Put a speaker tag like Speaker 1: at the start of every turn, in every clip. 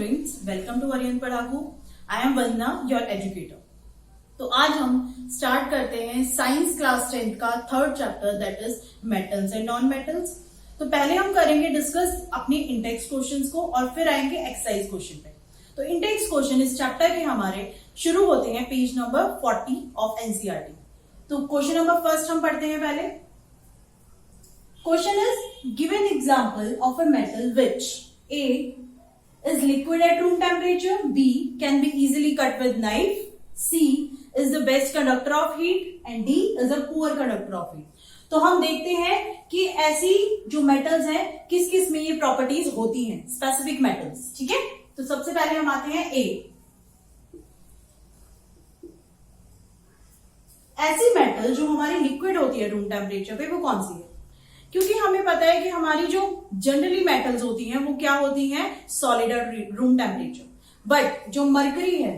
Speaker 1: Students, welcome to Aryan Padhaku. I am Vandana, your educator. तो आज हम स्टार्ट करते हैं साइंस क्लास 10th का third chapter, that is metals and non metals. तो पहले हम करेंगे डिस्कस अपनी इंडेक्स क्वेश्चंस को और फिर आएंगे एक्सरसाइज क्वेश्चन पे। तो इंडेक्स क्वेश्चन इस चैप्टर के हमारे शुरू होते हैं पेज नंबर 40 ऑफ एनसीईआरटी। तो क्वेश्चन नंबर फर्स्ट हम पढ़ते हैं पहले। Question is give an example of a metal which A is liquid at room temperature, B can be easily cut with knife, C is the best conductor of heat and D is a poor conductor of heat। तो हम देखते हैं कि ऐसी जो metals हैं किस किस में ये प्रॉपर्टीज होती हैं, स्पेसिफिक मेटल्स। ठीक है, तो सबसे पहले हम आते हैं ए। ऐसी मेटल जो हमारी लिक्विड होती है रूम टेम्परेचर पे, वो कौन सी है? क्योंकि हमें पता है कि हमारी जो जनरली मेटल्स होती हैं वो क्या होती हैं, सॉलिड और रूम टेम्परेचर। बट जो मरकरी है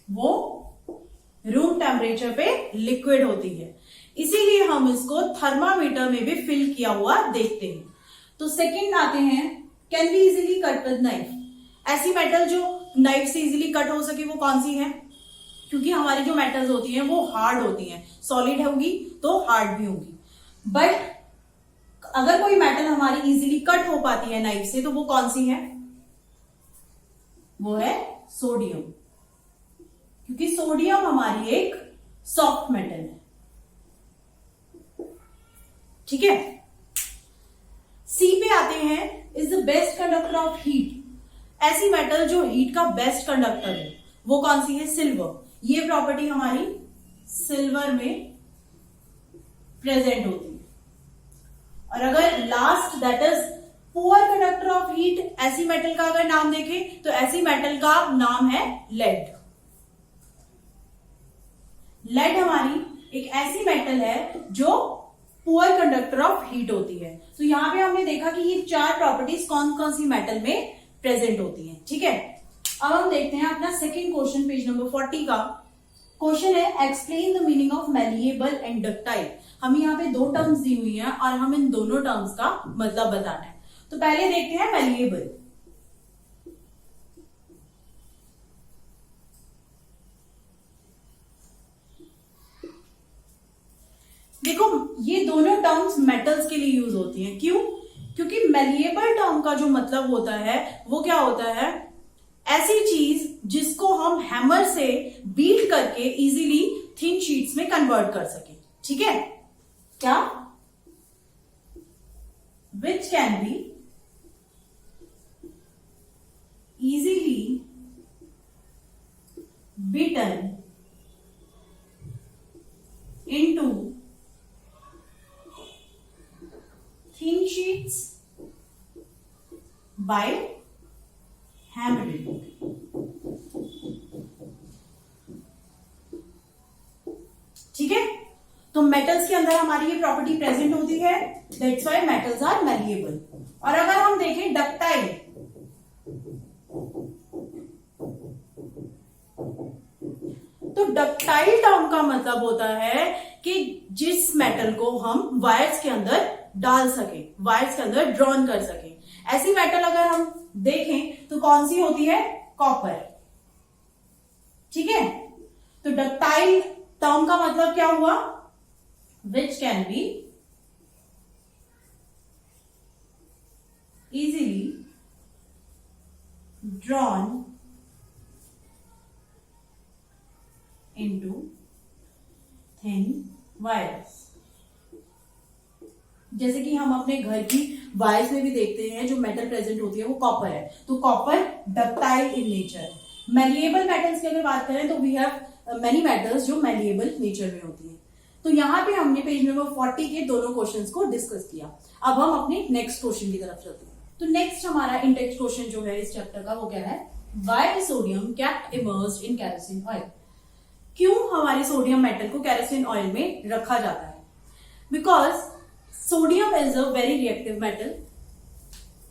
Speaker 1: वो रूम टेम्परेचर पे लिक्विड होती है, इसीलिए हम इसको थर्मामीटर में भी फिल किया हुआ देखते हैं। तो सेकंड आते हैं, can be easily cut with knife. ऐसी मेटल जो नाइफ से इजीली कट हो सके वो कौन सी है? क्योंकि हमारी जो मेटल्स होती हैं वो हार्ड होती हैं, सॉलिड होगी तो हार्ड भी होगी। बट अगर कोई मेटल हमारी इजीली कट हो पाती है नाइफ से तो वो कौन सी है? वो है सोडियम, क्योंकि सोडियम हमारी एक सॉफ्ट मेटल है। ठीक है, सी पे आते हैं, is the best conductor of heat. ऐसी मेटल जो हीट का बेस्ट कंडक्टर है वो कौन सी है? सिल्वर। ये प्रॉपर्टी हमारी सिल्वर में प्रेजेंट होती है। और अगर last that is poor conductor of heat, ऐसी मेटल का अगर नाम देखें तो ऐसी मेटल का नाम है लेड। लेड हमारी एक ऐसी मेटल है जो पुअर कंडक्टर ऑफ हीट होती है। तो यहां पे हमने देखा कि ये चार प्रॉपर्टीज कौन कौन सी मेटल में प्रेजेंट होती हैं। ठीक है, अब हम देखते हैं अपना सेकेंड क्वेश्चन, पेज नंबर 40 का। क्वेश्चन है, explain the meaning of malleable and ductile. हमें यहाँ पे दो टर्म्स दी हुई हैं और हम इन दोनों टर्म्स का मतलब बताना है। तो पहले देखते हैं मैलिएबल। देखो, ये दोनों टर्म्स मेटल्स के लिए यूज होती हैं। क्यों? क्योंकि मैलिएबल टर्म का जो मतलब होता है वो क्या होता है? ऐसी चीज जिसको हम हैमर से बीट करके इजीली थिन शीट्स में कन्वर्ट कर सके। ठीक है, क्या? Which can be easily beaten into thin sheets by hammering. ठीक है, तो मेटल्स के अंदर हमारी ये प्रॉपर्टी प्रेजेंट होती है, that's why metals are malleable. और अगर हम देखें डक्टाइल, तो डक्टाइल टर्म का मतलब होता है कि जिस मेटल को हम वायर्स के अंदर डाल सके, वायर्स के अंदर ड्रॉन कर सके। ऐसी मेटल अगर हम देखें तो कौन सी होती है? कॉपर। ठीक है, तो डक्टाइल टर्म का मतलब क्या हुआ? विच can be easily drawn into thin wires. जैसे कि हम अपने घर की वायर्स में भी देखते हैं जो मेटल प्रेजेंट होती है वो कॉपर है, तो कॉपर डक्टाइल इन नेचर है। मैलिएबल मेटल्स की अगर बात करें तो वी हैव मेनी मेटल्स जो मैलिएबल नेचर में होती है। तो यहां पे हमने पेज नंबर 40 के दोनों क्वेश्चंस को डिस्कस किया। अब हम अपने नेक्स्ट क्वेश्चन की तरफ चलते हैं। तो नेक्स्ट हमारा इंडेक्स क्वेश्चन जो है इस चैप्टर का वो क्या है? Why sodium kept immersed in kerosene oil. क्यों हमारे सोडियम मेटल को केरोसिन ऑयल में रखा जाता है? Because sodium is a very reactive metal.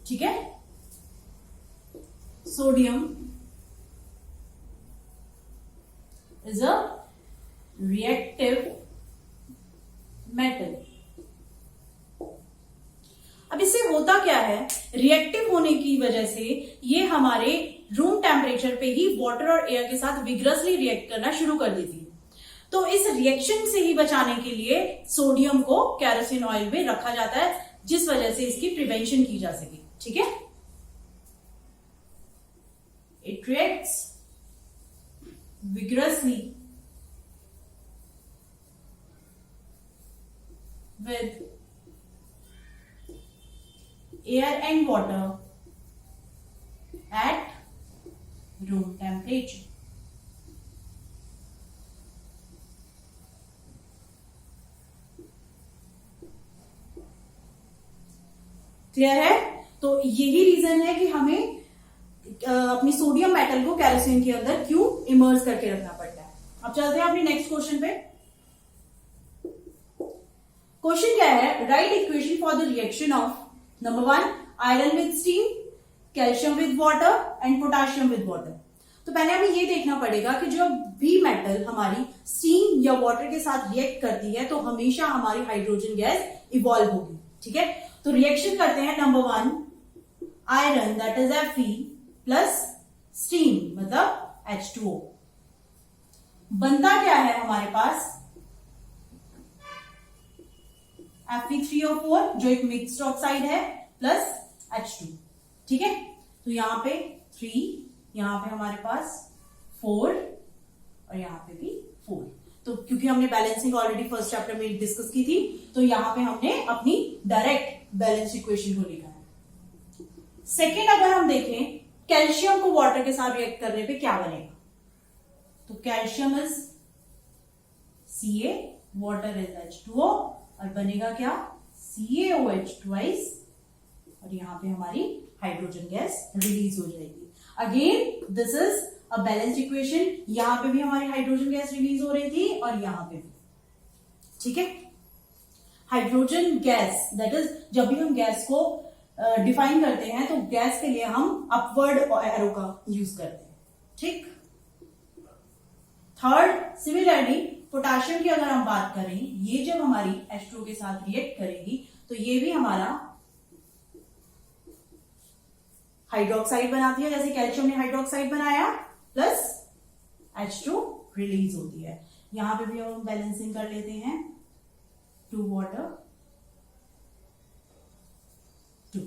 Speaker 1: ठीक है, sodium is a reactive metal अब इससे होता क्या है, रिएक्टिव होने की वजह से ये हमारे रूम टेम्परेचर पे ही वाटर और एयर के साथ विग्रसली रिएक्ट करना शुरू कर देती है। तो इस रिएक्शन से ही बचाने के लिए सोडियम को केरोसिन ऑयल में रखा जाता है, जिस वजह से इसकी प्रिवेंशन की जा सके। ठीक है, it reacts vigorously with air and water at room temperature. Clear है? तो यही रीजन है कि हमें अपनी सोडियम मेटल को केरोसिन के अंदर क्यों इमर्ज करके रखना पड़ता है। अब चलते हैं अपने नेक्स्ट क्वेश्चन पे। क्वेश्चन क्या है, right equation for the reaction of number 1 iron with steam, calcium with water and potassium with water. तो पहले हमें ये देखना पड़ेगा कि जब भी मेटल हमारी स्टीम या वाटर के साथ रिएक्ट करती है तो हमेशा हमारी हाइड्रोजन गैस इवॉल्व होगी। ठीक है, तो रिएक्शन करते हैं number 1 iron that is Fe plus steam मतलब H2O। बनता क्या है हमारे पास Fe3O4 जो एक मिक्स्ड ऑक्साइड है प्लस H2। ठीक है, तो यहां पे 3, यहां पे हमारे पास 4 और यहां पे भी 4। तो क्योंकि हमने बैलेंसिंग ऑलरेडी फर्स्ट चैप्टर में डिस्कस की थी, तो यहां पे हमने अपनी डायरेक्ट बैलेंस इक्वेशन को लिखा है। सेकेंड, अगर हम देखें कैल्शियम को वाटर के साथ रिएक्ट करने पे क्या बनेगा, तो calcium is Ca, water is H2O और बनेगा क्या CaOH ट्वाइस और यहां पे हमारी हाइड्रोजन गैस रिलीज हो जाएगी। Again this is a balanced equation, यहां पे भी हमारी हाइड्रोजन गैस रिलीज हो रही थी और यहां पे भी। ठीक है, हाइड्रोजन गैस दैट इज जब भी हम गैस को डिफाइन करते हैं तो गैस के लिए हम अपवर्ड एरो का यूज करते हैं। ठीक, थर्ड, सिमिलरली पोटाशियम की अगर हम बात करें, ये जब हमारी H2O के साथ रिएक्ट करेगी तो ये भी हमारा हाइड्रोक्साइड बनाती है, जैसे कैल्शियम ने हाइड्रोक्साइड बनाया प्लस H2 रिलीज होती है। यहां पे भी हम बैलेंसिंग कर लेते हैं 2 वाटर 2।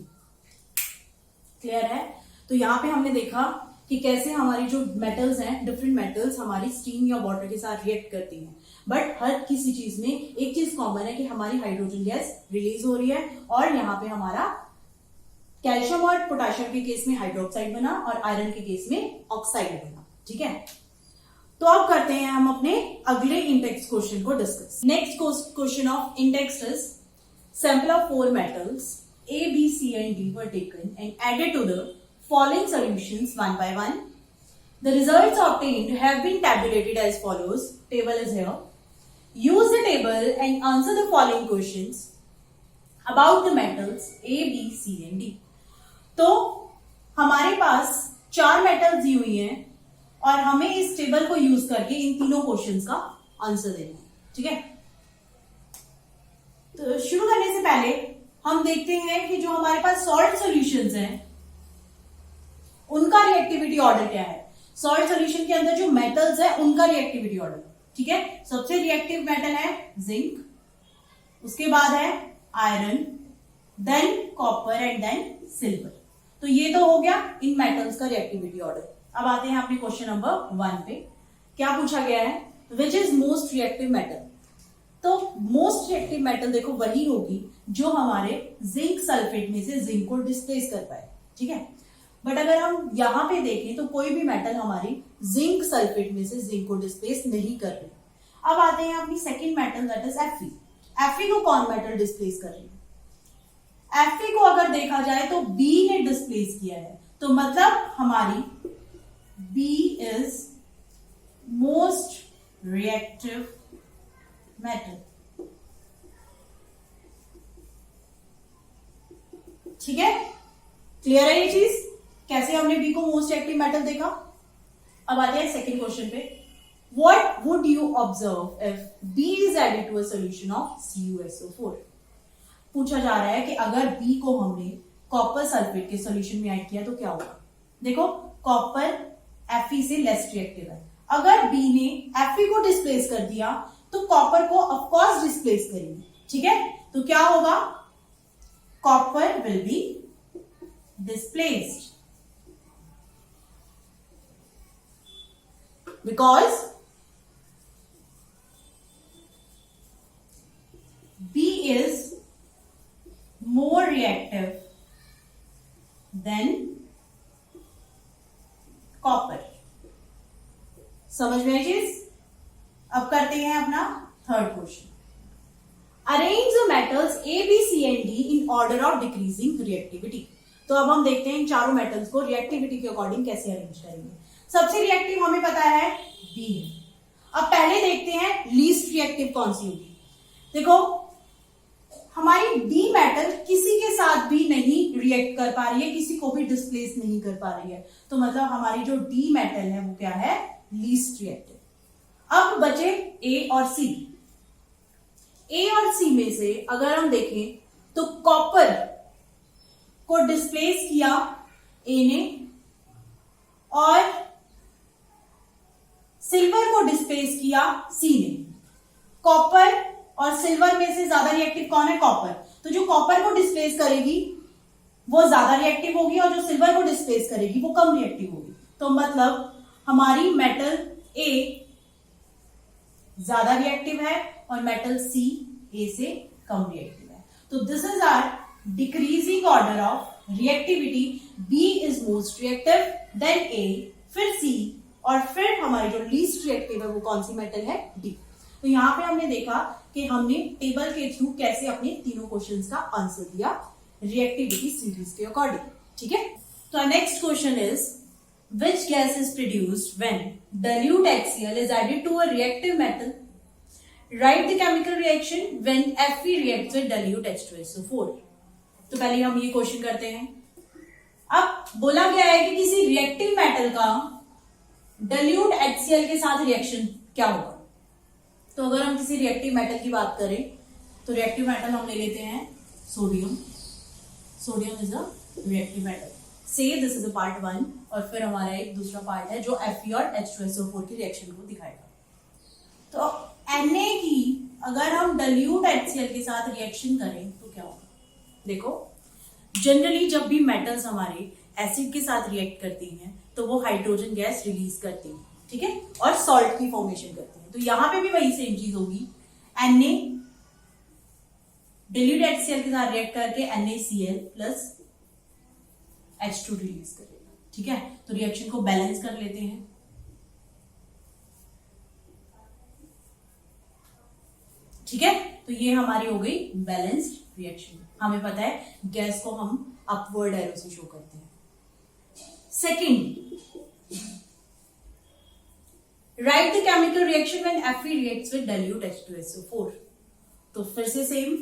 Speaker 1: क्लियर है? तो यहां पे हमने देखा कि कैसे हमारी जो मेटल्स हैं, डिफरेंट मेटल्स हमारी स्टीम या वाटर के साथ रिएक्ट करती हैं, बट हर किसी चीज में एक चीज कॉमन है कि हमारी हाइड्रोजन गैस रिलीज हो रही है और यहां पे हमारा कैल्शियम और पोटाशियम के केस में हाइड्रोक्साइड बना और आयरन के केस में ऑक्साइड बना। ठीक है, तो अब करते हैं हम अपने अगले इंडेक्स क्वेश्चन को discuss. Next question of index is sample of 4 metals A, B, C and D were taken and added to the following solutions one by one. The results obtained have been tabulated as follows. Table is here. Use the table and answer the following questions about the metals A, B, C and D. तो हमारे पास 4 metals दी हुई हैं और हमें इस table को use करके इन तीनों क्वेश्चंस का आंसर देना है। ठीक है, तो शुरू करने से पहले हम देखते हैं कि जो हमारे पास सॉल्ट सॉल्यूशंस हैं उनका रिएक्टिविटी ऑर्डर क्या है। सॉल्ट सॉल्यूशन के अंदर जो मेटल्स है उनका रिएक्टिविटी ऑर्डर। ठीक है, सबसे रिएक्टिव मेटल है जिंक, उसके बाद है iron, then copper and then silver. तो ये तो हो गया इन मेटल्स का रिएक्टिविटी ऑर्डर। अब आते हैं अपने क्वेश्चन नंबर 1 पे। क्या पूछा गया है, which is most reactive metal. तो मोस्ट रिएक्टिव मेटल देखो वही होगी जो हमारे जिंक सल्फेट में से जिंक को डिस्प्लेस कर पाए। ठीक है, बट अगर हम यहां पे देखें तो कोई भी मेटल हमारी जिंक सल्फेट में से जिंक को डिस्प्लेस नहीं कर रही। अब आते हैं अपनी second metal that is Fe। Fe को कौन मेटल डिस्प्लेस कर रही है? Fe को अगर देखा जाए तो B ने डिस्प्लेस किया है, तो मतलब हमारी B is most reactive metal. ठीक है, क्लियर है ये चीज, कैसे हमने बी को मोस्ट एक्टिव मेटल देखा। अब आते हैं सेकेंड क्वेश्चन पे। What would you observe if B is added to a solution of CuSO4। पूछा जा रहा है कि अगर बी को हमने कॉपर सल्फेट के सॉल्यूशन में ऐड किया तो क्या होगा। देखो कॉपर Fe से लेस रिएक्टिव है, अगर बी ने Fe को डिस्प्लेस कर दिया तो कॉपर को ऑफकोर्स डिस्प्लेस करेंगे, ठीक है। तो क्या होगा, copper will be displaced because B is more reactive than copper। समझ में आई चीज। अब करते हैं अपना third question. Arrange the metals A, B, C and D in order of decreasing reactivity। तो अब हम देखते हैं इन चारों मेटल्स को रिएक्टिविटी के अकॉर्डिंग कैसे अरेंज करेंगे। सबसे रिएक्टिव हमें पता है B है। अब पहले देखते हैं लीस्ट रिएक्टिव कौन सी होगी। देखो हमारी डी मेटल किसी के साथ भी नहीं रिएक्ट कर पा रही है, किसी को भी डिस्प्लेस नहीं कर पा रही है, तो मतलब हमारी जो डी मेटल है वो क्या है, लीस्ट रिएक्टिव। अब बचे ए और सी। ए और सी में से अगर हम देखें तो कॉपर को डिस्प्लेस किया ए ने और सिल्वर को डिस्प्लेस किया सी ने। कॉपर और सिल्वर में से ज्यादा रिएक्टिव कौन है, कॉपर। तो जो कॉपर को डिस्प्लेस करेगी वो ज्यादा रिएक्टिव होगी और जो सिल्वर को डिस्प्लेस करेगी वो कम रिएक्टिव होगी। तो मतलब हमारी मेटल ए ज्यादा रिएक्टिव है और मेटल सी ए से कम रिएक्टिव है। तो this is our decreasing order of reactivity. B is most reactive, then A, फिर सी और फिर हमारी जो लीस्ट रिएक्टिव है वो कौन सी मेटल है, डी। तो यहां पे हमने देखा कि हमने टेबल के थ्रू कैसे अपने तीनों क्वेश्चंस का आंसर दिया रिएक्टिविटी सीरीज के अकॉर्डिंग, ठीक है। तो next question is which gas is produced when dilute HCl is added to a reactive metal। Write the chemical reaction when Fe reacts with dilute H2SO4। तो पहले हम ये क्वेश्चन करते हैं। अब बोला गया है कि किसी रिएक्टिव मेटल का dilute HCl के साथ रिएक्शन क्या होगा। तो अगर हम किसी रिएक्टिव मेटल की बात करें तो रिएक्टिव मेटल हम ले लेते हैं sodium. Sodium is a reactive metal. से दिस इज अ पार्ट 1 और फिर हमारा एक दूसरा पार्ट है जो Fe और H2SO4 की रिएक्शन को दिखाएगा। तो Na की अगर हम dilute HCl के साथ रिएक्शन करें तो क्या होगा। देखो जनरली जब भी मेटल्स हमारे एसिड के साथ रिएक्ट करती हैं तो वो हाइड्रोजन गैस रिलीज करती हैं, ठीक है, और सॉल्ट की फॉर्मेशन करती हैं। तो यहां पे भी वही सेम चीज होगी। Na dilute HCl के साथ रिएक्ट करके NaCl प्लस H2 रिलीज करेगा, ठीक है। तो रिएक्शन को बैलेंस कर लेते हैं। ठीक है, तो ये हमारी हो गई बैलेंस्ड रिएक्शन। हमें पता है गैस को हम अपवर्ड एरो से शो करते हैं। Second, right the chemical reaction when Fe reacts with dilute H2SO4। तो फिर से सेम,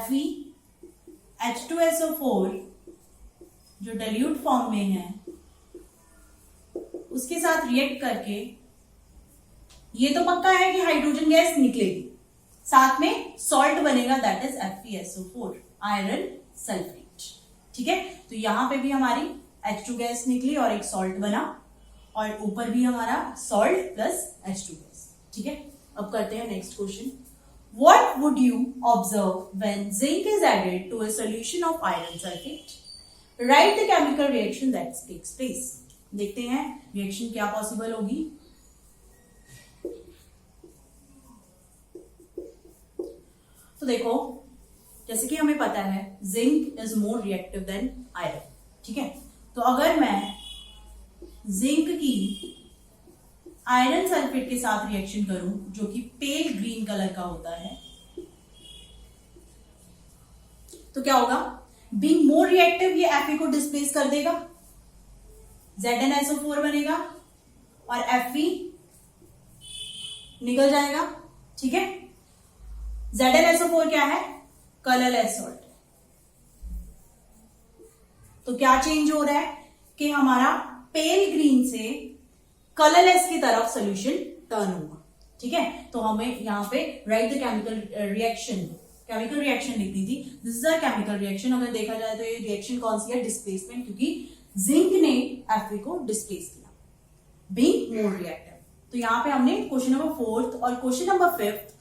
Speaker 1: Fe H2SO4 जो dilute फॉर्म में है उसके साथ रिएक्ट करके ये तो पक्का है कि हाइड्रोजन गैस निकलेगी, साथ में सॉल्ट बनेगा that is FeSO4 iron sulphate, ठीक है। तो यहां पे भी हमारी H2 गैस निकली और एक सॉल्ट बना और ऊपर भी हमारा सॉल्ट प्लस H2 गैस, ठीक है। अब करते हैं next question. What would you observe when zinc is added to a solution of iron sulfate? Write the chemical reaction that takes place। देखते हैं रिएक्शन क्या पॉसिबल होगी। तो देखो जैसे कि हमें पता है zinc is more reactive than iron, ठीक है। तो अगर मैं जिंक की आयरन सल्फेट के साथ रिएक्शन करूं जो कि पेल ग्रीन कलर का होता है तो क्या होगा, बीइंग मोर रिएक्टिव ये Fe को डिस्प्लेस कर देगा, ZnSO4 बनेगा और Fe निकल जाएगा, ठीक है। ZnSO4 क्या है, कलरलेस सॉल्ट। तो क्या चेंज हो रहा है कि हमारा पेल ग्रीन से कलरलेस की तरफ सॉल्यूशन टर्न होगा, ठीक है। तो हमें यहां पे right the chemical reaction chemical reaction लिखनी थी। This is a chemical reaction. अगर देखा जाए तो ये रिएक्शन कौन सी है, डिस्प्लेसमेंट, क्योंकि जिंक ने Fe को डिस्प्लेस किया, बीइंग मोल रिएक्टिव। तो यहाँ पे हमने क्वेश्चन नंबर 4 और क्वेश्चन नंबर 5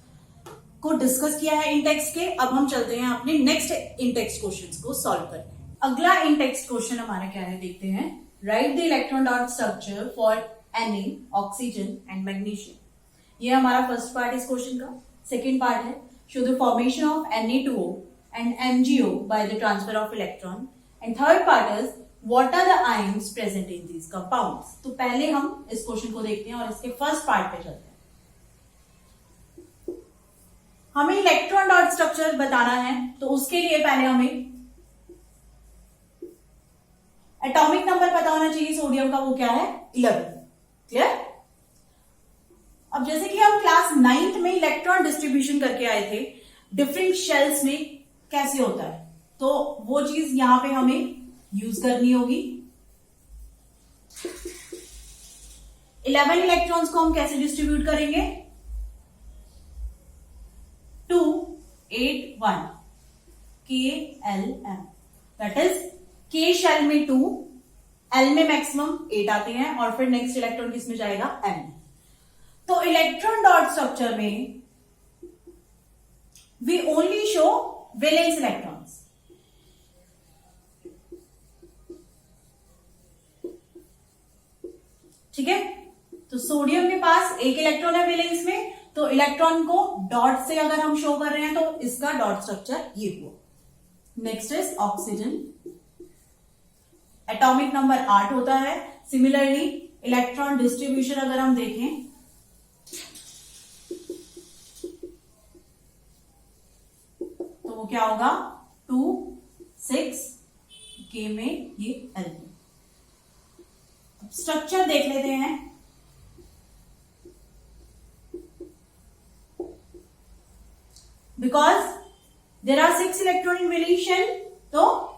Speaker 1: को डिस्कस किया है इन टेक्स्ट के। अब हम चलते हैं अपने नेक्स्ट इन टेक्स्ट क्वेश्चंस को सॉल्व करने। अगला इन टेक्स्ट क्वेश्चन हमारा क्या है, देखते हैं। Right the electron dot structure for Na, oxygen and magnesium. ये हमारा फर्स्ट पार्ट इस क्वेश्चन का। सेकेंड पार्ट है show the formation of Na2O and MgO by the transfer of electron. And third part is what are the ions present in these compounds. तो पहले हम इस question को देखते हैं और इसके फर्स्ट पार्ट पे चलते हैं। हमें इलेक्ट्रॉन डॉट स्ट्रक्चर बताना है, तो उसके लिए पहले हमें एटॉमिक नंबर पता होना चाहिए सोडियम का, वो क्या है 11। क्लियर। अब जैसे कि हम क्लास 9th में इलेक्ट्रॉन डिस्ट्रीब्यूशन करके आए थे डिफरेंट शेल्स में कैसे होता है, तो वो चीज यहां पे हमें यूज करनी होगी। 11 इलेक्ट्रॉन्स को हम कैसे डिस्ट्रीब्यूट करेंगे, 2 8 1 KLM, that is K shell में 2, L में मैक्सिमम 8 आते हैं और फिर नेक्स्ट इलेक्ट्रॉन किस में जाएगा, M। तो इलेक्ट्रॉन डॉट स्ट्रक्चर में we only show valence electrons. ठीक है, तो सोडियम के पास एक इलेक्ट्रॉन है वैलेंस में, तो इलेक्ट्रॉन को डॉट से अगर हम शो कर रहे हैं तो इसका डॉट स्ट्रक्चर ये हुआ। Next is oxygen, atomic number 8 होता है। सिमिलरली इलेक्ट्रॉन डिस्ट्रीब्यूशन अगर हम देखें तो वो क्या होगा, 2 6 K में ये L में। स्ट्रक्चर देख लेते हैं। Because there are 6 electron in valence, तो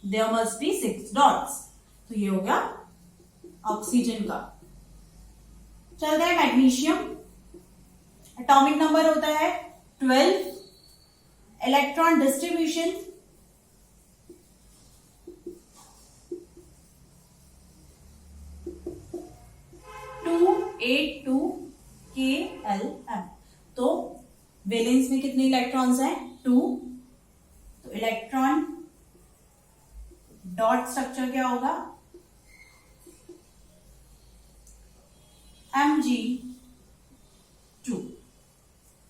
Speaker 1: देयर मस्ट बी 6 डॉट्स। तो ये हो गया ऑक्सीजन का। चलते हैं मैग्नीशियम, एटॉमिक नंबर होता है 12, इलेक्ट्रॉन डिस्ट्रीब्यूशन 2 8 2 KLM। तो वैलेंस में कितने इलेक्ट्रॉन्स हैं, 2। तो इलेक्ट्रॉन डॉट स्ट्रक्चर क्या होगा, Mg2।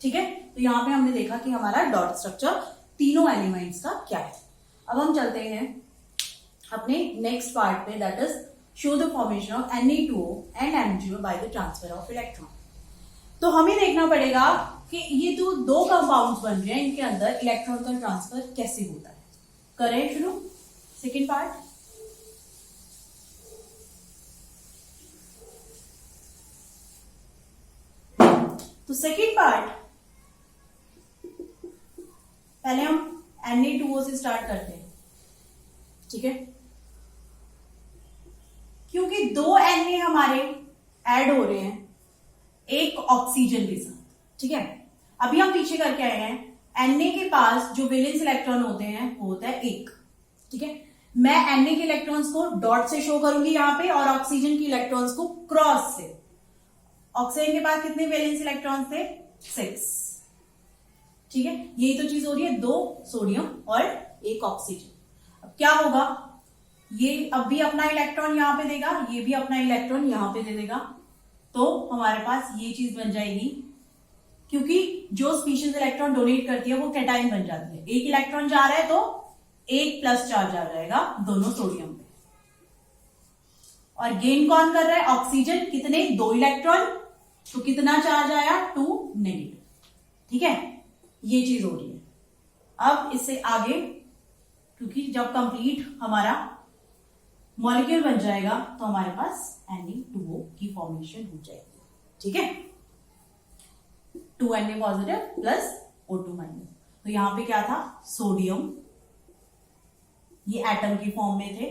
Speaker 1: ठीक है, तो यहां पे हमने देखा कि हमारा डॉट स्ट्रक्चर तीनों एलिमेंट्स का क्या है। अब हम चलते हैं अपने नेक्स्ट पार्ट पे, that is show the formation of Na2O and MgO by the transfer of electron. तो हमें देखना पड़ेगा कि ये जो दो कंपाउंड्स बन रहे हैं इनके अंदर इलेक्ट्रॉन का ट्रांसफर कैसे होता है। करें शुरू सेकेंड पार्ट। तो सेकेंड पार्ट पहले हम Na2O से स्टार्ट करते हैं। ठीक है, क्योंकि 2 Na हमारे ऐड हो रहे हैं एक ऑक्सीजन के साथ। ठीक है, अभी हम पीछे करके आए हैं, Na के पास जो वैलेंस इलेक्ट्रॉन होते हैं वो होता है 1। ठीक है, मैं Na के इलेक्ट्रॉन्स को डॉट से शो करूंगी यहां पे और ऑक्सीजन के इलेक्ट्रॉन्स को क्रॉस से। ऑक्सीजन के पास कितने वैलेंस इलेक्ट्रॉन्स थे, 6। ठीक है, यही तो चीज हो रही है, 2 सोडियम और 1 ऑक्सीजन। अब क्या होगा, ये अब भी अपना इलेक्ट्रॉन यहां पे देगा, ये भी अपना इलेक्ट्रॉन यहां पे दे देगा, तो हमारे पास ये चीज बन जाएगी। क्योंकि जो स्पीशीज इलेक्ट्रॉन डोनेट करती है वो कैटाइन बन जाती है। एक इलेक्ट्रॉन जा रहा है तो 1+ चार्ज आ जाएगा दोनों सोडियम पे, और गेन कौन कर रहा है, ऑक्सीजन। कितने, 2 इलेक्ट्रॉन, तो कितना चार्ज आया, 2 नेगेटिव। ठीक है, ये चीज हो रही है। अब इससे आगे, क्योंकि जब कंप्लीट हमारा मॉलिक्यूल बन जाएगा तो हमारे पास Na2O की फॉर्मेशन हो जाएगी। ठीक है, 2 Na positive plus O2 minus. तो यहां पे क्या था, सोडियम, ये एटम की फॉर्म में थे,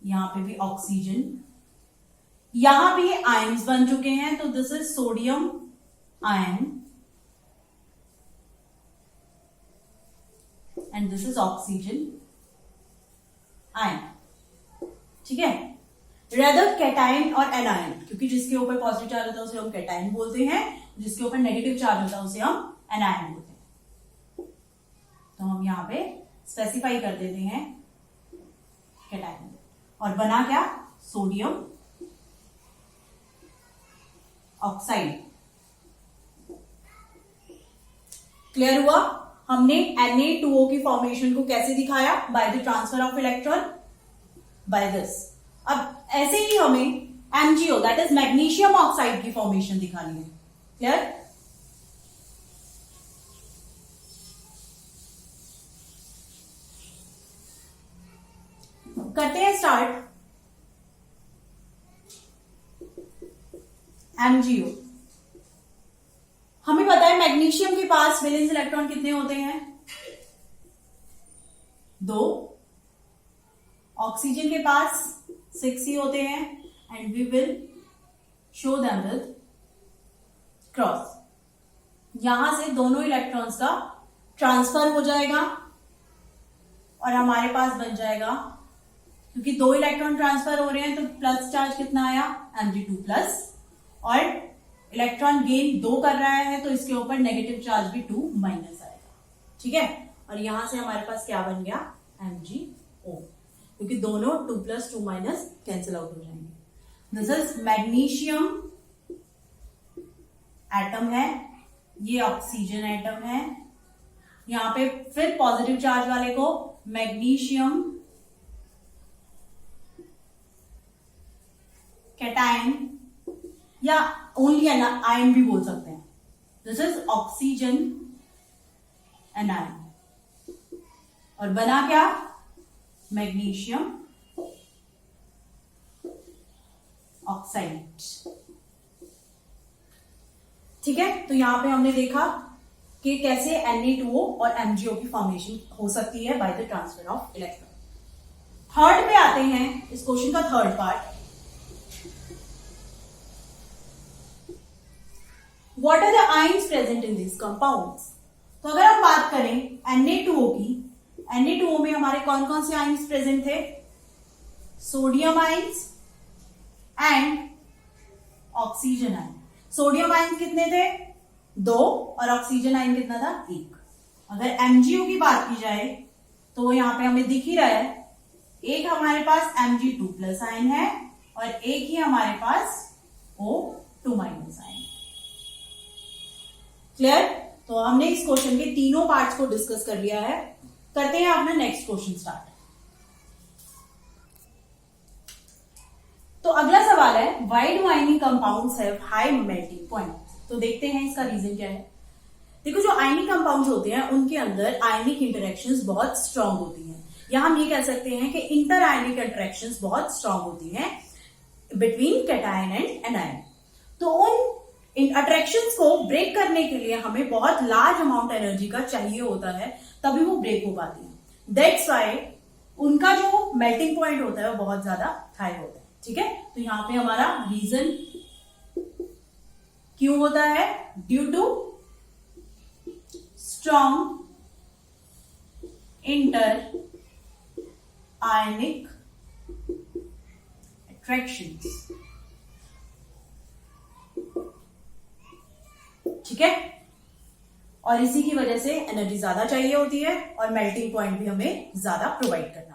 Speaker 1: यहां पे भी ऑक्सीजन, यहां पे ये आयंस बन चुके हैं, तो this is sodium ion and this is oxygen ion, ठीक है। रेदर कैटायन और एनायन, क्योंकि जिसके ऊपर पॉजिटिव चार्ज होता है उसे हम कैटायन बोलते हैं, जिसके ऊपर नेगेटिव चार्ज होता है उसे हम एनायन बोलते हैं। तो हम यहां पे स्पेसिफाई कर देते हैं कैटायन, और बना क्या, सोडियम ऑक्साइड। क्लियर हुआ? हमने Na2O की फॉर्मेशन को कैसे दिखाया, by the transfer of electron, by this. अब ऐसे ही हमें MgO that is magnesium oxide की फॉर्मेशन दिखानी है। क्लियर? करते हैं स्टार्ट। MgO, हमें पता है मैग्नीशियम के पास वैलेंस इलेक्ट्रॉन कितने होते हैं, 2। ऑक्सीजन के पास 6 ही होते हैं, and we will show them with cross. यहां से दोनों इलेक्ट्रॉन्स का ट्रांसफर हो जाएगा और हमारे पास बन जाएगा, क्योंकि 2 इलेक्ट्रॉन ट्रांसफर हो रहे हैं तो प्लस चार्ज कितना आया, Mg2 प्लस, और इलेक्ट्रॉन गेन 2 कर रहा है तो इसके ऊपर नेगेटिव चार्ज भी 2 माइनस आएगा, ठीक है। और यहां से हमारे पास क्या बन गया, MgO, क्योंकि दोनों 2 प्लस 2 माइनस कैंसिल आउट हो जाएंगे। दिस इज मैग्नीशियम एटम है, ये ऑक्सीजन एटम है। यहां पे फिर पॉजिटिव चार्ज वाले को मैग्नीशियम कैटायन या ओनली आयन भी बोल सकते हैं। दिस इज ऑक्सीजन एनायन, और बना क्या, मैग्नीशियम ऑक्साइड, ठीक है। तो यहां पे हमने देखा कि कैसे Na2O और MgO की फॉर्मेशन हो सकती है bye the transfer of electron. Third पे आते हैं, इस क्वेश्चन का third part, What are the ions present in these compounds? तो अगर हम बात करें Na2O की, Na2O में हमारे कौन कौन से आयन्स प्रेजेंट थे, sodium ions and oxygen ion. Sodium ion कितने थे, 2, और ऑक्सीजन आयन कितना था, 1। अगर MgO की बात की जाए तो यहां पे हमें दिख ही रहा है, एक हमारे पास Mg2 प्लस आयन है और एक ही हमारे पास O2 माइनस आयन। क्लियर? तो हमने इस क्वेश्चन के तीनों पार्ट्स को डिस्कस कर लिया है। करते हैं अपना नेक्स्ट क्वेश्चन स्टार्ट। तो अगला सवाल है, why do ionic compounds have high melting point? तो देखते हैं इसका रीजन क्या है। देखो, जो आयनिक कंपाउंड्स होते हैं उनके अंदर आयनिक इंटरेक्शंस बहुत स्ट्रांग होती हैं, या हम ये कह सकते हैं कि इंटर आयनिक इंटरेक्शंस बहुत स्ट्रांग होती हैं बिटवीन कैटायन एंड एनायन। तो उन इन अट्रैक्शंस को ब्रेक करने के लिए हमें बहुत लार्ज अमाउंट एनर्जी का चाहिए होता है, तभी वो ब्रेक हो पाती है। दैट्स वाई उनका जो मेल्टिंग पॉइंट होता है वो बहुत ज्यादा हाई होता है, ठीक है। तो यहां पे हमारा रीजन क्यों होता है, due to strong inter ionic attractions, ठीक है। और इसी की वजह से एनर्जी ज्यादा चाहिए होती है और मेल्टिंग पॉइंट भी हमें ज्यादा प्रोवाइड करना